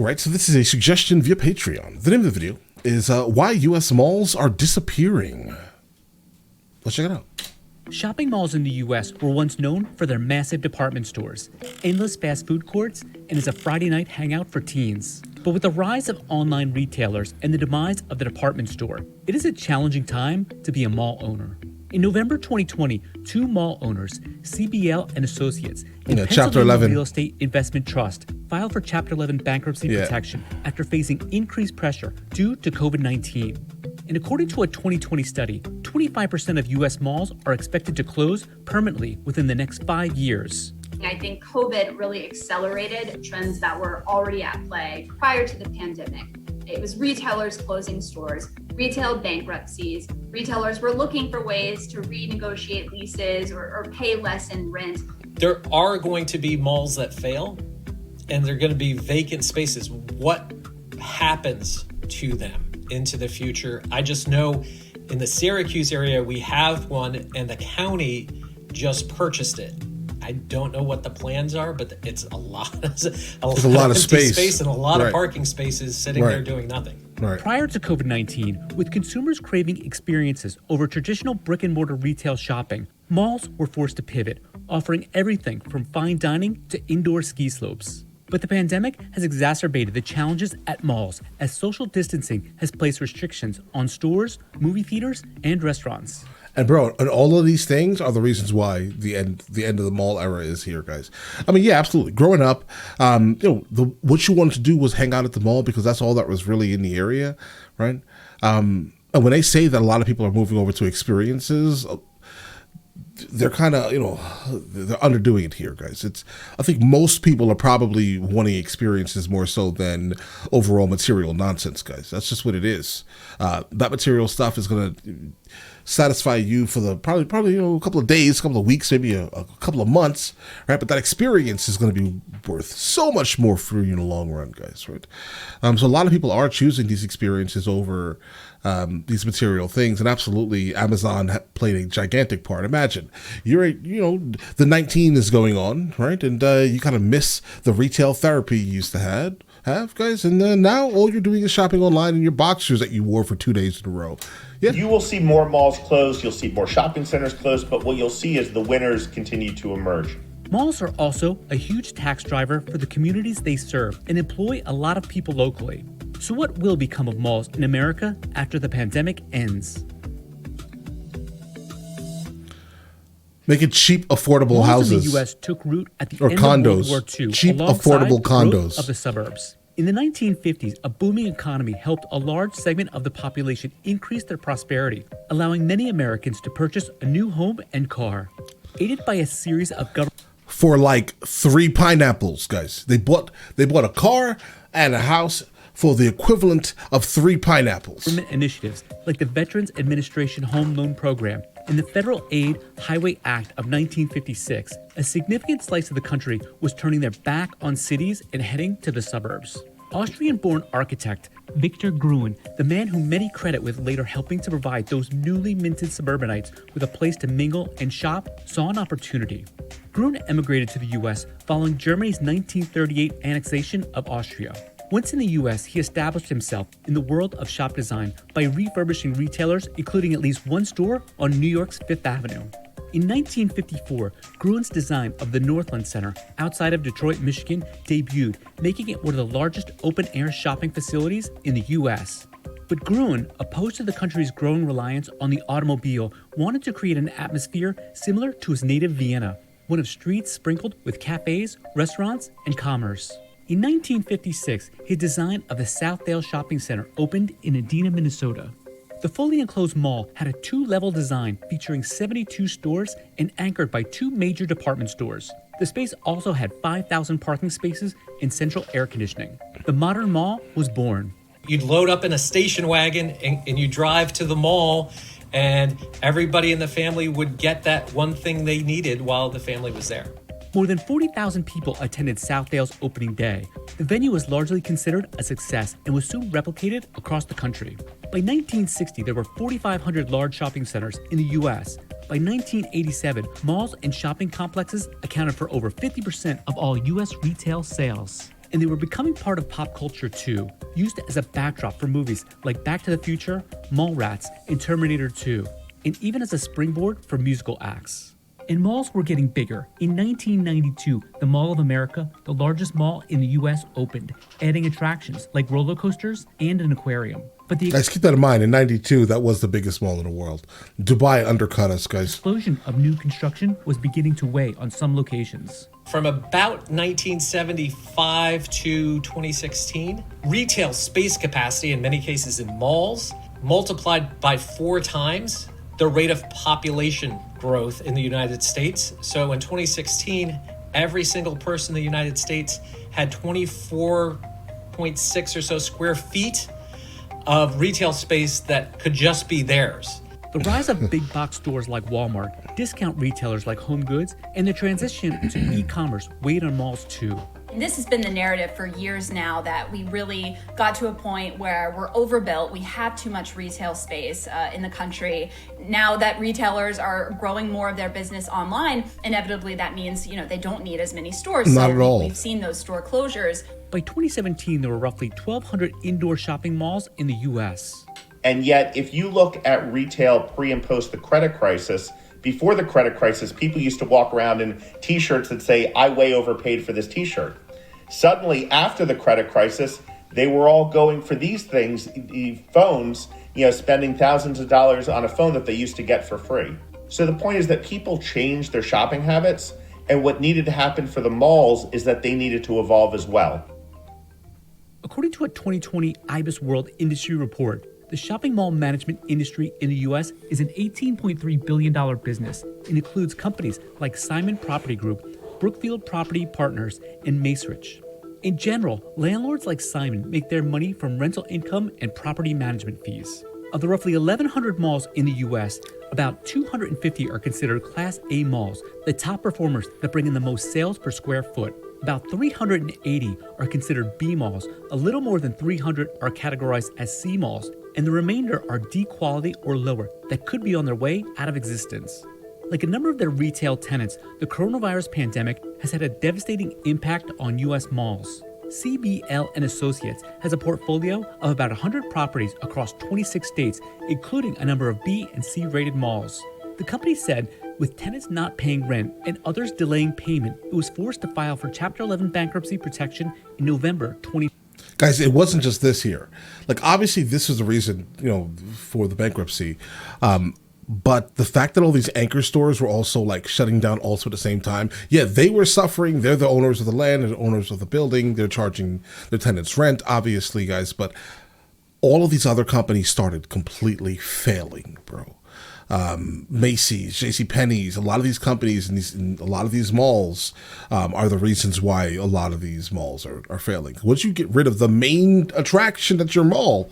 All right, so this is a suggestion via Patreon. The name of the video is Why U.S. Malls Are Disappearing. Let's check it out. Shopping malls in the U.S. were once known for their massive department stores, endless fast food courts, and as a Friday night hangout for teens. But with the rise of online retailers and the demise of the department store, it is a challenging time to be a mall owner. In November 2020, two mall owners, CBL and Associates, and Chapter 11 Real Estate Investment Trust, filed for Chapter 11 bankruptcy protection after facing increased pressure due to COVID-19. And according to a 2020 study, 25% of U.S. malls are expected to close permanently within the next 5 years. I think COVID really accelerated trends that were already at play prior to the pandemic. It was retailers closing stores, retail bankruptcies. Retailers were looking for ways to renegotiate leases or pay less in rent. There are going to be malls that fail, and they're going to be vacant spaces. What happens to them into the future? I just know in the Syracuse area, we have one, and the county just purchased it. I don't know what the plans are, but it's a lot of space and a lot of parking spaces sitting there doing nothing. Prior to COVID-19, with consumers craving experiences over traditional brick and mortar retail shopping, malls were forced to pivot, offering everything from fine dining to indoor ski slopes. But the pandemic has exacerbated the challenges at malls as social distancing has placed restrictions on stores, movie theaters, and restaurants. And bro, and all of these things are the reasons why the end of the mall era is here, guys. I mean, yeah, absolutely. Growing up, what you wanted to do was hang out at the mall because that's all that was really in the area, right? And when they say that a lot of people are moving over to experiences, they're kind of, they're underdoing it here, guys. I think most people are probably wanting experiences more so than overall material nonsense, guys. That's just what it is. That material stuff is going to satisfy you for the probably a couple of days, a couple of weeks, maybe a couple of months, right? But that experience is going to be worth so much more for you in the long run, guys, right? So a lot of people are choosing these experiences over these material things, and absolutely Amazon played a gigantic part. Imagine the 19 is going on, right? And you kind of miss the retail therapy you used to have, guys, and now all you're doing is shopping online in your boxers that you wore for 2 days in a row. Yeah. You will see more malls closed, you'll see more shopping centers closed, but what you'll see is the winners continue to emerge. Malls are also a huge tax driver for the communities they serve and employ a lot of people locally. So what will become of malls in America after the pandemic ends? Making cheap, affordable malls houses. In the U.S. took root at the end condos. of World War II, cheap, alongside affordable condos of the suburbs. In the 1950s, a booming economy helped a large segment of the population increase their prosperity, allowing many Americans to purchase a new home and car. Aided by a series of government for like 3 pineapples, guys. They bought a car and a house for the equivalent of 3 pineapples. Government initiatives like the Veterans Administration Home Loan Program and the Federal Aid Highway Act of 1956, a significant slice of the country was turning their back on cities and heading to the suburbs. Austrian-born architect Victor Gruen, the man whom many credit with later helping to provide those newly minted suburbanites with a place to mingle and shop, saw an opportunity. Gruen emigrated to the U.S. following Germany's 1938 annexation of Austria. Once in the U.S., he established himself in the world of shop design by refurbishing retailers, including at least one store on New York's Fifth Avenue. In 1954, Gruen's design of the Northland Center outside of Detroit, Michigan, debuted, making it one of the largest open-air shopping facilities in the U.S. But Gruen, opposed to the country's growing reliance on the automobile, wanted to create an atmosphere similar to his native Vienna, one of streets sprinkled with cafes, restaurants, and commerce. In 1956, his design of the Southdale Shopping Center opened in Edina, Minnesota. The fully enclosed mall had a 2-level design featuring 72 stores and anchored by 2 major department stores. The space also had 5,000 parking spaces and central air conditioning. The modern mall was born. You'd load up in a station wagon and you drive to the mall, and everybody in the family would get that one thing they needed while the family was there. More than 40,000 people attended Southdale's opening day. The venue was largely considered a success and was soon replicated across the country. By 1960, there were 4,500 large shopping centers in the U.S. By 1987, malls and shopping complexes accounted for over 50% of all U.S. retail sales. and they were becoming part of pop culture too, used as a backdrop for movies like Back to the Future, Mallrats, and Terminator 2, and even as a springboard for musical acts. And malls were getting bigger. In 1992, the Mall of America, the largest mall in the US, opened, adding attractions like roller coasters and an aquarium. But the Guys, keep that in mind. In 92, that was the biggest mall in the world. Dubai undercut us, guys. explosion of new construction was beginning to weigh on some locations. From about 1975 to 2016, retail space capacity, in many cases in malls, multiplied by 4 times the rate of population growth in the United States. So in 2016, every single person in the United States had 24.6 or so square feet of retail space that could just be theirs. The rise of big box stores like Walmart, discount retailers like HomeGoods, and the transition to e-commerce weighed on malls too. And this has been the narrative for years now, that we really got to a point where we're overbuilt. We have too much retail space in the country. Now that retailers are growing more of their business online, inevitably that means, they don't need as many stores. Not at all. We've seen those store closures. By 2017, there were roughly 1,200 indoor shopping malls in the US. And yet, if you look at retail pre and post the credit crisis, before the credit crisis, people used to walk around in t-shirts that say, I way overpaid for this t-shirt. Suddenly, after the credit crisis, they were all going for these things, the phones, spending thousands of dollars on a phone that they used to get for free. So the point is that people changed their shopping habits, and what needed to happen for the malls is that they needed to evolve as well. According to a 2020 IBIS World Industry Report, the shopping mall management industry in the U.S. is an $18.3 billion business and includes companies like Simon Property Group, Brookfield Property Partners, and Macerich. In general, landlords like Simon make their money from rental income and property management fees. Of the roughly 1,100 malls in the U.S., about 250 are considered Class A malls, the top performers that bring in the most sales per square foot. About 380 are considered B malls, a little more than 300 are categorized as C malls, and the remainder are D quality or lower that could be on their way out of existence. Like a number of their retail tenants, the coronavirus pandemic has had a devastating impact on U.S. malls. CBL and Associates has a portfolio of about 100 properties across 26 states, including a number of B and C rated malls. The company said with tenants not paying rent and others delaying payment, it was forced to file for Chapter 11 bankruptcy protection in November 2020. Guys, it wasn't just this here. Like, obviously, this is the reason, for the bankruptcy. But the fact that all these anchor stores were also like shutting down also at the same time. Yeah, they were suffering. They're the owners of the land, they're the owners of the building. They're charging their tenants rent, obviously, guys. But all of these other companies started completely failing, bro. Macy's, JCPenney's, a lot of these companies and a lot of these malls are the reasons why a lot of these malls are failing. Once you get rid of the main attraction at your mall,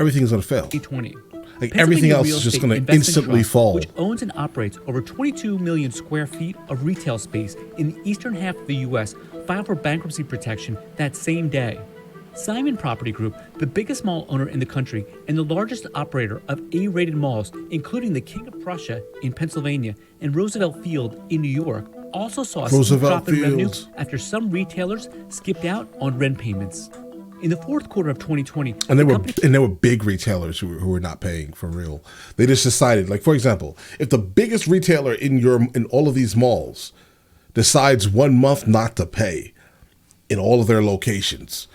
everything's going to fail. 2020. Like everything else is just going to instantly fall. Which owns and operates over 22 million square feet of retail space in the eastern half of the U.S., filed for bankruptcy protection that same day. Simon Property Group, the biggest mall owner in the country and the largest operator of A-rated malls, including the King of Prussia in Pennsylvania and Roosevelt Field in New York, also saw a steep drop in revenue after some retailers skipped out on rent payments. In the fourth quarter of 2020, and there were big retailers who were not paying for real. They just decided, like, for example, if the biggest retailer in all of these malls decides 1 month not to pay in all of their locations,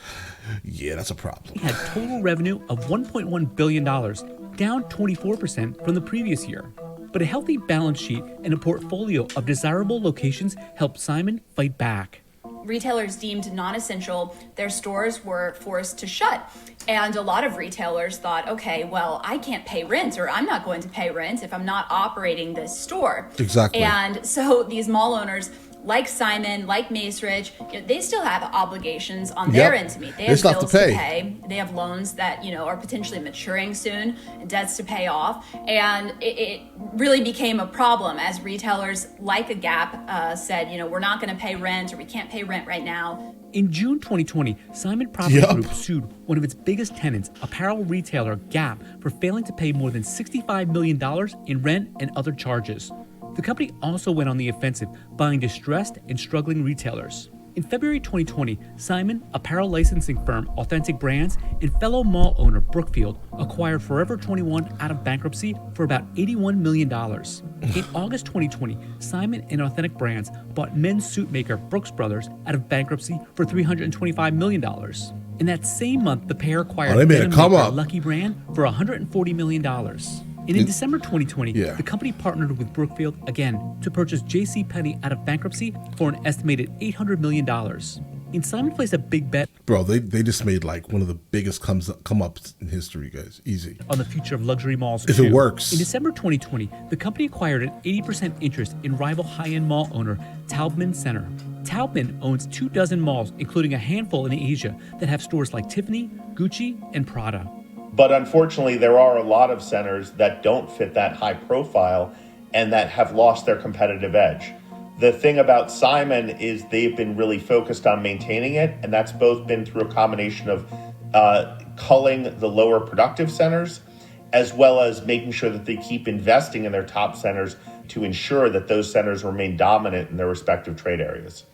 yeah, that's a problem. Had total revenue of $1.1 billion, down 24% from the previous year. But a healthy balance sheet and a portfolio of desirable locations helped Simon fight back. Retailers deemed non-essential, their stores were forced to shut. And a lot of retailers thought, okay, well, I can't pay rent, or I'm not going to pay rent if I'm not operating this store. Exactly. And so these mall owners, like Simon, like Macerich, they still have obligations on their end to meet. They have bills to pay. They have loans that, are potentially maturing soon, debts to pay off. And it really became a problem as retailers like a Gap said, we're not going to pay rent, or we can't pay rent right now. In June 2020, Simon Property Group sued one of its biggest tenants, apparel retailer Gap, for failing to pay more than $65 million in rent and other charges. The company also went on the offensive, buying distressed and struggling retailers. In February 2020, Simon, apparel licensing firm Authentic Brands, and fellow mall owner Brookfield acquired Forever 21 out of bankruptcy for about $81 million. In August 2020, Simon and Authentic Brands bought men's suit maker Brooks Brothers out of bankruptcy for $325 million. In that same month, the pair acquired denim maker Lucky Brand for $140 million. And in December 2020, the company partnered with Brookfield again to purchase JCPenney out of bankruptcy for an estimated $800 million. And Simon placed a big bet. Bro, they just made like one of the biggest come ups in history, guys. Easy. On the future of luxury malls, if it works. In December 2020, the company acquired an 80% interest in rival high-end mall owner Taubman Center. Taubman owns 24 malls, including a handful in Asia, that have stores like Tiffany, Gucci, and Prada. But unfortunately, there are a lot of centers that don't fit that high profile and that have lost their competitive edge. The thing about Simon is they've been really focused on maintaining it, and that's both been through a combination of culling the lower productive centers, as well as making sure that they keep investing in their top centers to ensure that those centers remain dominant in their respective trade areas.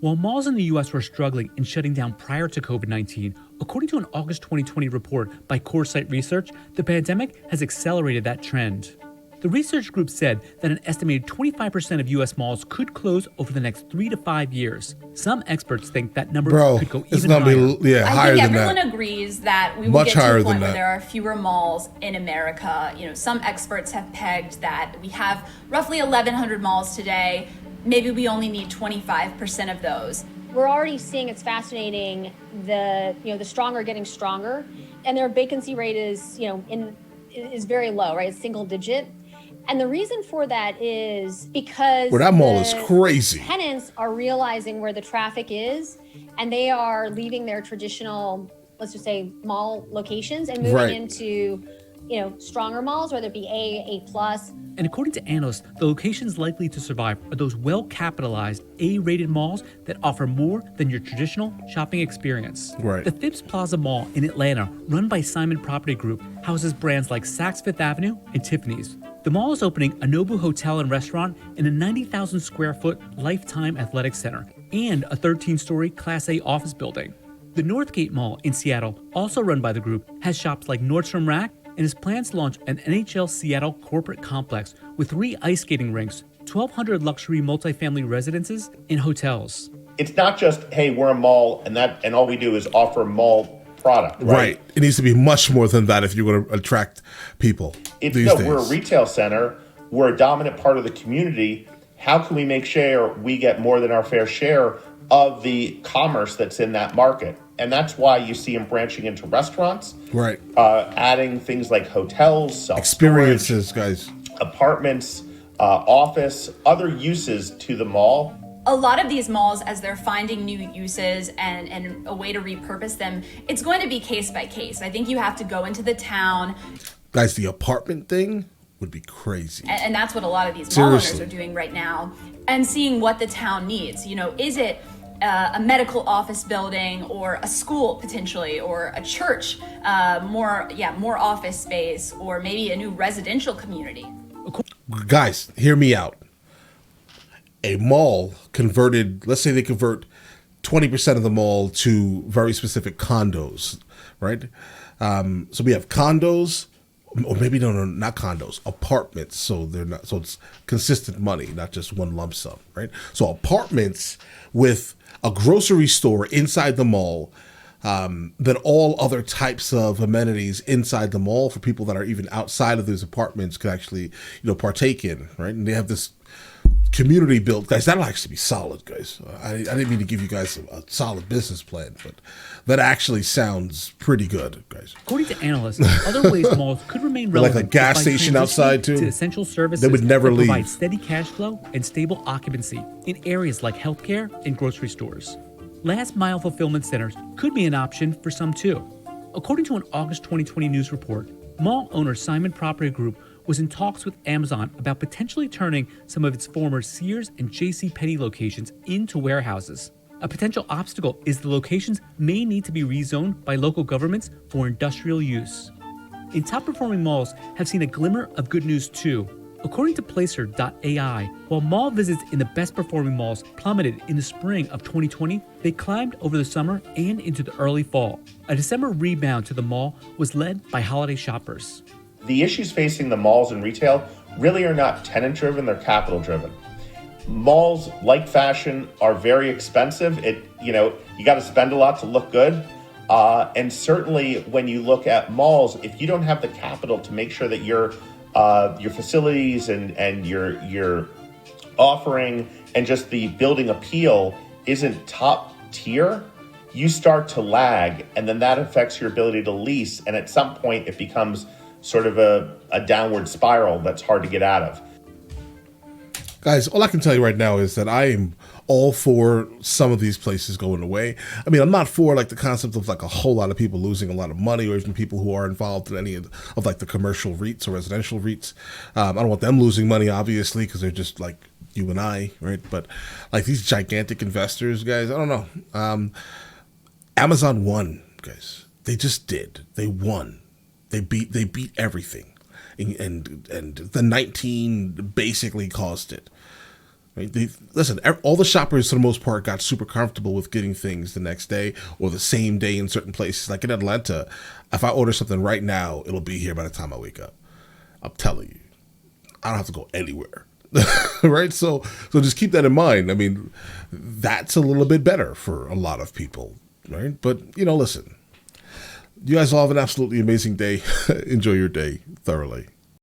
While malls in the U.S. were struggling and shutting down prior to COVID-19, according to an August 2020 report by CoreSite Research, the pandemic has accelerated that trend. The research group said that an estimated 25% of U.S. malls could close over the next 3 to 5 years. Some experts think that number could go even higher. I think everyone agrees that we will get to a point where there are fewer malls in America. You know, some experts have pegged that we have roughly 1,100 malls today. Maybe we only need 25% of those. We're already seeing, it's fascinating, the stronger getting stronger, and their vacancy rate is very low, right? It's single digit. And the reason for that is because that mall is crazy. Tenants are realizing where the traffic is, and they are leaving their traditional, let's just say, mall locations and moving into stronger malls, whether it be A plus. And according to analysts, the locations likely to survive are those well-capitalized, A-rated malls that offer more than your traditional shopping experience. Right. The Phipps Plaza Mall in Atlanta, run by Simon Property Group, houses brands like Saks Fifth Avenue and Tiffany's. The mall is opening a Nobu hotel and restaurant in a 90,000 square foot Lifetime Athletic Center and a 13-story Class A office building. The Northgate Mall in Seattle, also run by the group, has shops like Nordstrom Rack and has plans to launch an NHL Seattle corporate complex with 3 ice skating rinks, 1,200 luxury multifamily residences, and hotels. It's not just, hey, we're a mall and all we do is offer mall product, right? It needs to be much more than that if you're going to attract people. We're a retail center. We're a dominant part of the community. How can we make sure we get more than our fair share of the commerce that's in that market? And that's why you see them branching into restaurants, right? Adding things like hotels, experiences, guys, apartments, office, other uses to the mall. A lot of these malls, as they're finding new uses and a way to repurpose them, it's going to be case by case. I think you have to go into the town. Guys, the apartment thing would be crazy. And that's what a lot of these mall owners are doing right now, and seeing what the town needs. Is it a medical office building or a school potentially, or a church, more office space, or maybe a new residential community? Guys, hear me out. A mall converted, let's say they convert 20% of the mall to very specific condos, right? So we have condos, or maybe not condos, apartments. So it's consistent money, not just one lump sum, right? So apartments with a grocery store inside the mall, then all other types of amenities inside the mall for people that are even outside of those apartments could actually, partake in, right? And they have this community built, guys. That'll actually be solid, guys. I didn't mean to give you guys a solid business plan, but that actually sounds pretty good, guys. According to analysts, other ways malls could remain relevant, like a gas station outside too, to essential services they would never leave. Provide steady cash flow and stable occupancy in areas like healthcare and grocery stores. Last mile fulfillment centers could be an option for some too. According to an August 2020 news report, mall owner Simon Property Group was in talks with Amazon about potentially turning some of its former Sears and JCPenney locations into warehouses. A potential obstacle is the locations may need to be rezoned by local governments for industrial use. And top-performing malls have seen a glimmer of good news too. According to Placer.ai, while mall visits in the best performing malls plummeted in the spring of 2020, they climbed over the summer and into the early fall. A December rebound to the mall was led by holiday shoppers. The issues facing the malls and retail really are not tenant driven, they're capital driven. Malls, like fashion, are very expensive. You got to spend a lot to look good. And certainly when you look at malls, if you don't have the capital to make sure that your facilities and your offering and just the building appeal isn't top tier, you start to lag, and then that affects your ability to lease. And at some point, it becomes sort of a downward spiral that's hard to get out of. Guys, all I can tell you right now is that I am all for some of these places going away. I mean, I'm not for like the concept of like a whole lot of people losing a lot of money, or even people who are involved in any of like the commercial REITs or residential REITs. I don't want them losing money, obviously, because they're just like you and I, right? But like these gigantic investors, guys, I don't know. Amazon won, guys. They just did. They won. They beat everything, and the 19 basically caused it. Right? Listen, all the shoppers for the most part got super comfortable with getting things the next day or the same day in certain places. Like in Atlanta, if I order something right now, it'll be here by the time I wake up. I'm telling you, I don't have to go anywhere. Right? So just keep that in mind. I mean, that's a little bit better for a lot of people, right? But, listen, you guys all have an absolutely amazing day. Enjoy your day thoroughly.